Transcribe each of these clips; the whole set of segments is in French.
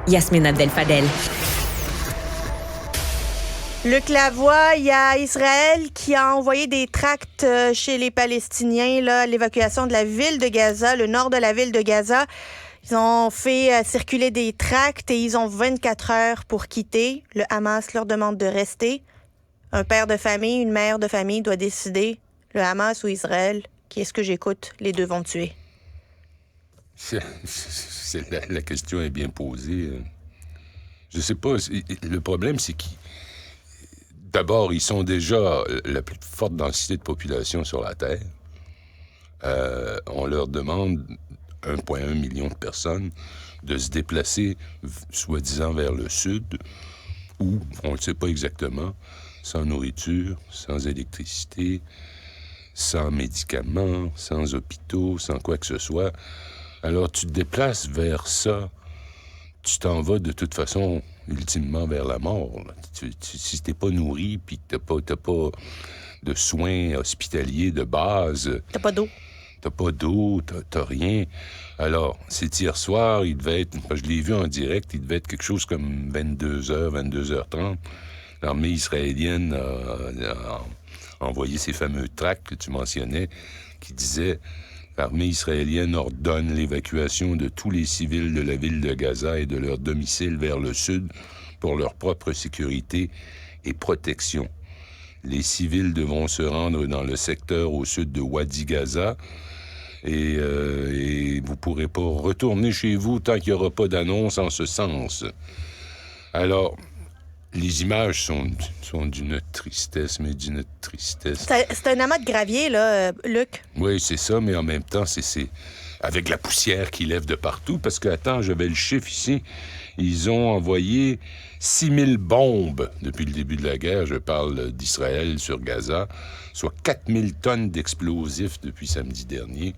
Yasmine Abdel-Fadel. Luc Lavoie, il y a Israël qui a envoyé des tracts chez les Palestiniens, là, l'évacuation de la ville de Gaza, le nord de la ville de Gaza. Ils ont fait circuler des tracts et ils ont 24 heures pour quitter. Le Hamas leur demande de rester. Un père de famille, une mère de famille doit décider, le Hamas ou Israël, qui est-ce que j'écoute? Les deux vont tuer. La question est bien posée. Je sais pas. Le problème, c'est qu'ils... D'abord, ils sont déjà la plus forte densité de population sur la Terre. On leur demande 1,1 million de personnes de se déplacer, soi-disant, vers le sud, où, on ne le sait pas exactement, sans nourriture, sans électricité, sans médicaments, sans hôpitaux, sans quoi que ce soit. Alors, tu te déplaces vers ça. Tu t'en vas de toute façon, ultimement, vers la mort. Si t'es pas nourri, puis que t'as pas de soins hospitaliers de base... T'as pas d'eau. T'as pas d'eau, t'as rien. Alors, c'est hier soir, il devait être... Je l'ai vu en direct, il devait être quelque chose comme 22h, 22h30. L'armée israélienne a envoyé ces fameux tracts que tu mentionnais, qui disaient... L'armée israélienne ordonne l'évacuation de tous les civils de la ville de Gaza et de leur domicile vers le sud pour leur propre sécurité et protection. Les civils devront se rendre dans le secteur au sud de Wadi Gaza et vous ne pourrez pas retourner chez vous tant qu'il n'y aura pas d'annonce en ce sens. Alors... Les images sont d'une tristesse, mais d'une tristesse. C'est un amas de gravier, là, Luc. Oui, c'est ça, mais en même temps, c'est avec la poussière qui lève de partout. Parce que, attends, j'avais le chiffre ici. Ils ont envoyé 6000 bombes depuis le début de la guerre. Je parle d'Israël sur Gaza. Soit 4000 tonnes d'explosifs depuis samedi dernier.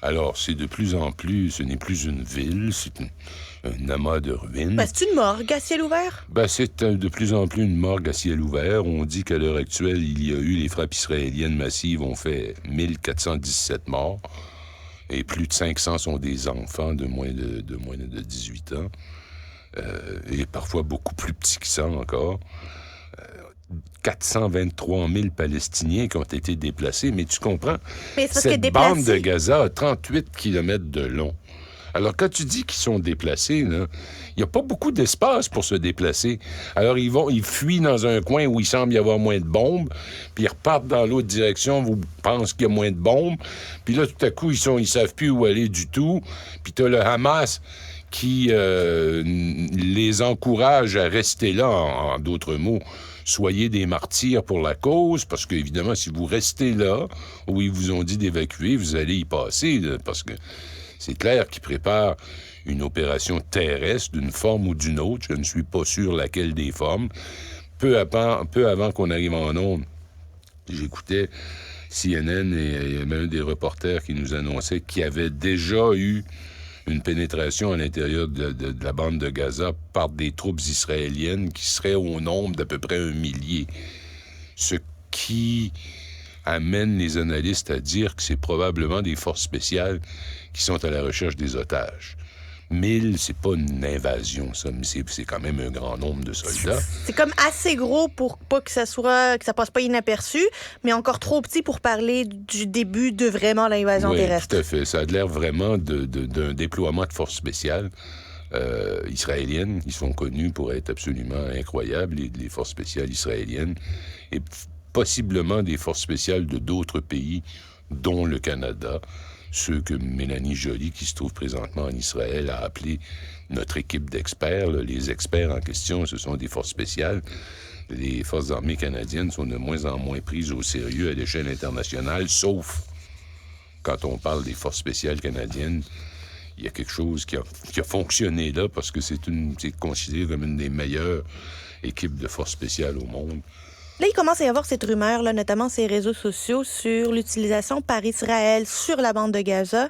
Alors, c'est de plus en plus... Ce n'est plus une ville, c'est un amas de ruines. C'est une morgue à ciel ouvert? C'est de plus en plus une morgue à ciel ouvert. On dit qu'à l'heure actuelle, il y a eu les frappes israéliennes massives ont fait 1417 morts. Et plus de 500 sont des enfants de moins de 18 ans. Et parfois beaucoup plus petits que ça encore. 423 000 Palestiniens qui ont été déplacés. Mais tu comprends? Mais cette bande de Gaza a 38 km de long. Alors, quand tu dis qu'ils sont déplacés, il n'y a pas beaucoup d'espace pour se déplacer. Alors, ils fuient dans un coin où il semble y avoir moins de bombes, puis ils repartent dans l'autre direction où ils pensent qu'il y a moins de bombes. Puis là, tout à coup, ils savent plus où aller du tout. Puis tu as le Hamas qui les encourage à rester là, en d'autres mots. Soyez des martyrs pour la cause, parce qu'évidemment, si vous restez là, où ils vous ont dit d'évacuer, vous allez y passer, là, parce que c'est clair qu'ils préparent une opération terrestre d'une forme ou d'une autre. Je ne suis pas sûr laquelle des formes. Peu avant qu'on arrive en ondes, j'écoutais CNN et il y avait un des reporters qui nous annonçait qu'il y avait déjà eu une pénétration à l'intérieur de la bande de Gaza par des troupes israéliennes qui seraient au nombre d'à peu près 1 millier. Ce qui amène les analystes à dire que c'est probablement des forces spéciales qui sont à la recherche des otages. 1000, c'est pas une invasion, ça, mais c'est quand même un grand nombre de soldats. C'est comme assez gros pour pas que ça passe pas inaperçu, mais encore trop petit pour parler du début de vraiment l'invasion terrestre. Oui, tout à fait. Ça a l'air vraiment d'un déploiement de forces spéciales israéliennes. Ils sont connus pour être absolument incroyables, les forces spéciales israéliennes, et possiblement des forces spéciales de d'autres pays, dont le Canada. Ceux que Mélanie Joly, qui se trouve présentement en Israël, a appelé notre équipe d'experts. Les experts en question, ce sont des forces spéciales. Les forces armées canadiennes sont de moins en moins prises au sérieux à l'échelle internationale, sauf quand on parle des forces spéciales canadiennes. Il y a quelque chose qui a fonctionné là, parce que c'est considéré comme une des meilleures équipes de forces spéciales au monde. Là, il commence à y avoir cette rumeur, là, notamment sur les réseaux sociaux, sur l'utilisation par Israël sur la bande de Gaza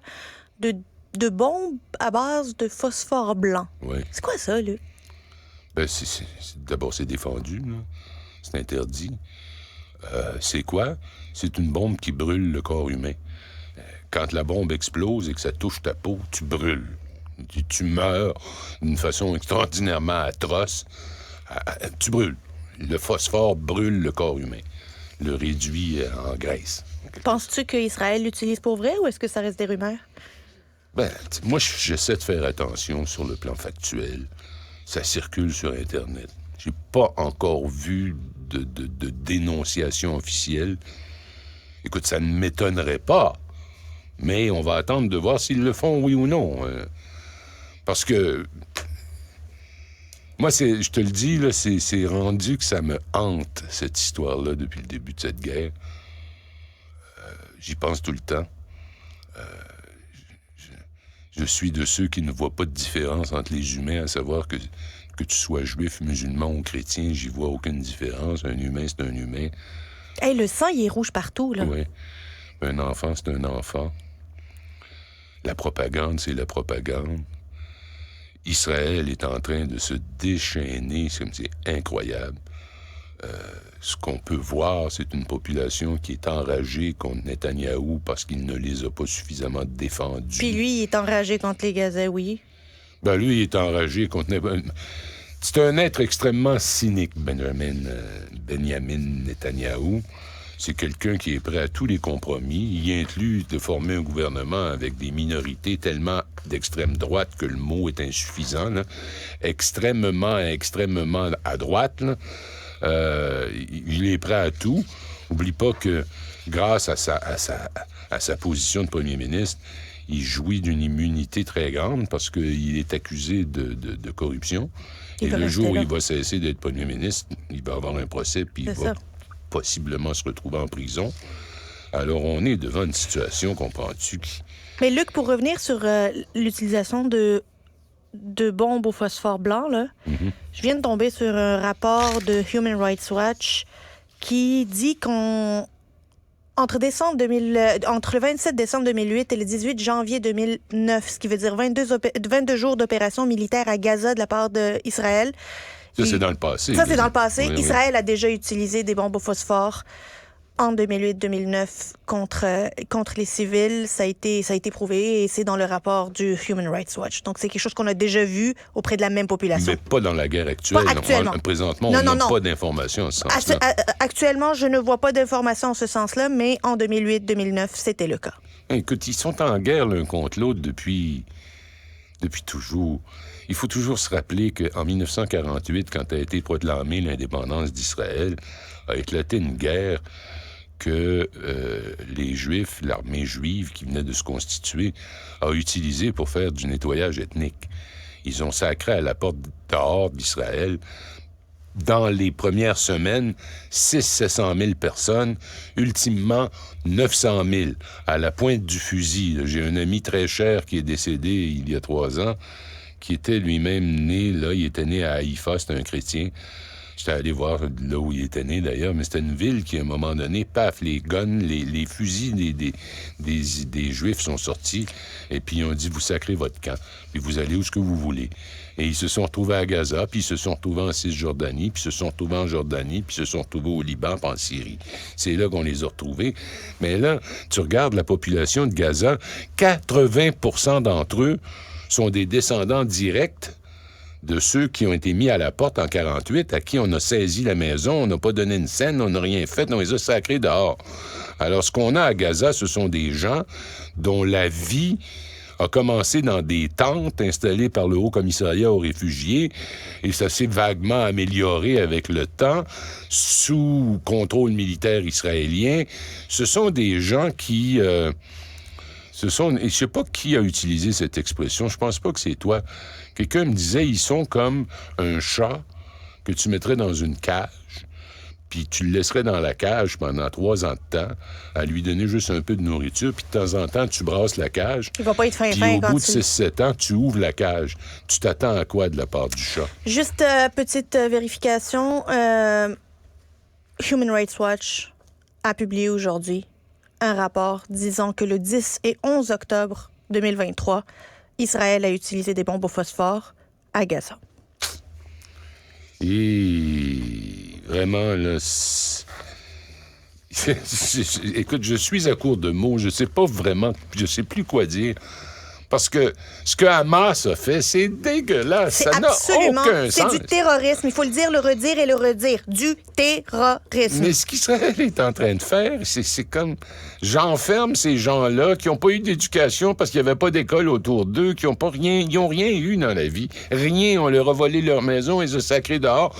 de bombes à base de phosphore blanc. Oui. C'est quoi ça, là? D'abord, c'est défendu, là. C'est interdit. C'est quoi? C'est une bombe qui brûle le corps humain. Quand la bombe explose et que ça touche ta peau, tu brûles. Tu meurs d'une façon extraordinairement atroce. Tu brûles. Le phosphore brûle le corps humain, le réduit en graisse. Penses-tu qu'Israël l'utilise pour vrai ou est-ce que ça reste des rumeurs? Moi, j'essaie de faire attention sur le plan factuel. Ça circule sur Internet. J'ai pas encore vu de dénonciation officielle. Écoute, ça ne m'étonnerait pas, mais on va attendre de voir s'ils le font, oui ou non. Parce que, moi, je te le dis, là, c'est rendu que ça me hante, cette histoire-là, depuis le début de cette guerre. J'y pense tout le temps. Je suis de ceux qui ne voient pas de différence entre les humains, à savoir que tu sois juif, musulman ou chrétien, j'y vois aucune différence. Un humain, c'est un humain. Hey, le sang, il est rouge partout, là. Oui. Un enfant, c'est un enfant. La propagande, c'est la propagande. Israël est en train de se déchaîner, c'est incroyable. Ce qu'on peut voir, c'est une population qui est enragée contre Netanyahou parce qu'il ne les a pas suffisamment défendus. Puis lui, il est enragé contre les Gazaouis. Lui, il est enragé contre... C'est un être extrêmement cynique, Benjamin Netanyahou. C'est quelqu'un qui est prêt à tous les compromis. Il inclut de former un gouvernement avec des minorités tellement d'extrême droite que le mot est insuffisant, là. Extrêmement à droite, là. Il est prêt à tout. N'oublie pas que grâce à sa position de premier ministre, il jouit d'une immunité très grande parce qu'il est accusé de corruption. Et le jour où il va cesser d'être premier ministre, il va avoir un procès puis il va possiblement se retrouver en prison. Alors, on est devant une situation, comprends-tu, qui... Mais Luc, pour revenir sur l'utilisation de bombes au phosphore blanc, là, je viens de tomber sur un rapport de Human Rights Watch qui dit qu'entre le 27 décembre 2008 et le 18 janvier 2009, ce qui veut dire 22 jours d'opérations militaires à Gaza de la part d'Israël. Ça, c'est dans le passé. Ça, c'est dans le passé. Oui, Israël a déjà utilisé des bombes au phosphore en 2008-2009 contre les civils. Ça a été prouvé et c'est dans le rapport du Human Rights Watch. Donc, c'est quelque chose qu'on a déjà vu auprès de la même population. Mais pas dans la guerre actuelle. Pas actuellement. Présentement, on n'a pas d'informations en ce sens-là. Actuellement, je ne vois pas d'informations en ce sens-là, mais en 2008-2009, c'était le cas. Écoute, ils sont en guerre l'un contre l'autre depuis toujours. Il faut toujours se rappeler qu'en 1948, quand a été proclamée l'indépendance d'Israël, a éclaté une guerre que les Juifs, l'armée juive qui venait de se constituer, a utilisée pour faire du nettoyage ethnique. Ils ont sacré à la porte dehors d'Israël, dans les premières semaines, 600-700 000 personnes, ultimement 900 000, à la pointe du fusil. J'ai un ami très cher qui est décédé il y a 3 ans, qui était lui-même né, là, il était né à Haïfa, c'était un chrétien. J'étais allé voir là où il était né, d'ailleurs, mais c'était une ville qui, à un moment donné, paf, les guns, les fusils des Juifs sont sortis, et puis ils ont dit, vous sacrez votre camp, puis vous allez où ce que vous voulez. Et ils se sont retrouvés à Gaza, puis ils se sont retrouvés en Cisjordanie, puis ils se sont retrouvés en Jordanie, puis ils se sont retrouvés au Liban, puis en Syrie. C'est là qu'on les a retrouvés. Mais là, tu regardes la population de Gaza, 80% d'entre eux sont des descendants directs de ceux qui ont été mis à la porte en 48, à qui on a saisi la maison, on n'a pas donné une scène, on n'a rien fait, on les a sacrés dehors. Alors, ce qu'on a à Gaza, ce sont des gens dont la vie a commencé dans des tentes installées par le Haut-Commissariat aux réfugiés, et ça s'est vaguement amélioré avec le temps, sous contrôle militaire israélien. Ce sont des gens qui... et je sais pas qui a utilisé cette expression, je pense pas que c'est toi. Quelqu'un me disait, ils sont comme un chat que tu mettrais dans une cage, puis tu le laisserais dans la cage pendant 3 ans de temps, à lui donner juste un peu de nourriture, puis de temps en temps, tu brasses la cage. Il va pas être fin puis au bout de 6-7 ans, tu ouvres la cage. Tu t'attends à quoi de la part du chat? Juste petite vérification. Human Rights Watch a publié aujourd'hui un rapport disant que le 10 et 11 octobre 2023, Israël a utilisé des bombes au phosphore à Gaza. Et vraiment, là... Écoute, je suis à court de mots. Je sais pas vraiment... Je sais plus quoi dire Parce que ce que Hamas a fait, c'est dégueulasse. C'est Ça n'a absolument, aucun c'est sens. du terrorisme. Il faut le dire, le redire et le redire. Du terrorisme. Mais ce qu'Israël est en train de faire, c'est comme... J'enferme ces gens-là qui n'ont pas eu d'éducation parce qu'il n'y avait pas d'école autour d'eux, qui n'ont pas rien... Ils n'ont rien eu dans la vie. Rien. On leur a volé leur maison, ils les ont sacrés dehors.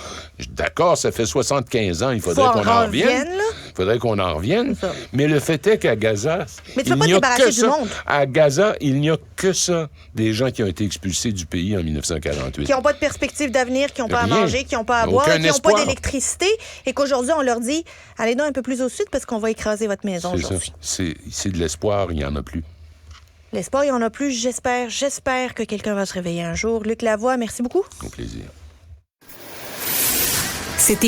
D'accord, ça fait 75 ans. Il faudrait qu'on en revienne. Il faudrait qu'on en revienne. Mais le fait est qu'à Gaza... Mais tu ne peux pas te débarrasser du monde. À Gaza, il n'y a que ça. Des gens qui ont été expulsés du pays en 1948. Qui n'ont pas de perspective d'avenir, qui n'ont pas à manger, qui n'ont pas à boire, qui n'ont pas d'électricité, et qu'aujourd'hui, on leur dit, allez donc un peu plus au sud parce qu'on va écraser votre maison aujourd'hui. C'est de l'espoir, il n'y en a plus. L'espoir, il n'y en a plus. J'espère que quelqu'un va se réveiller un jour. Luc Lavoie, merci beaucoup. Au plaisir.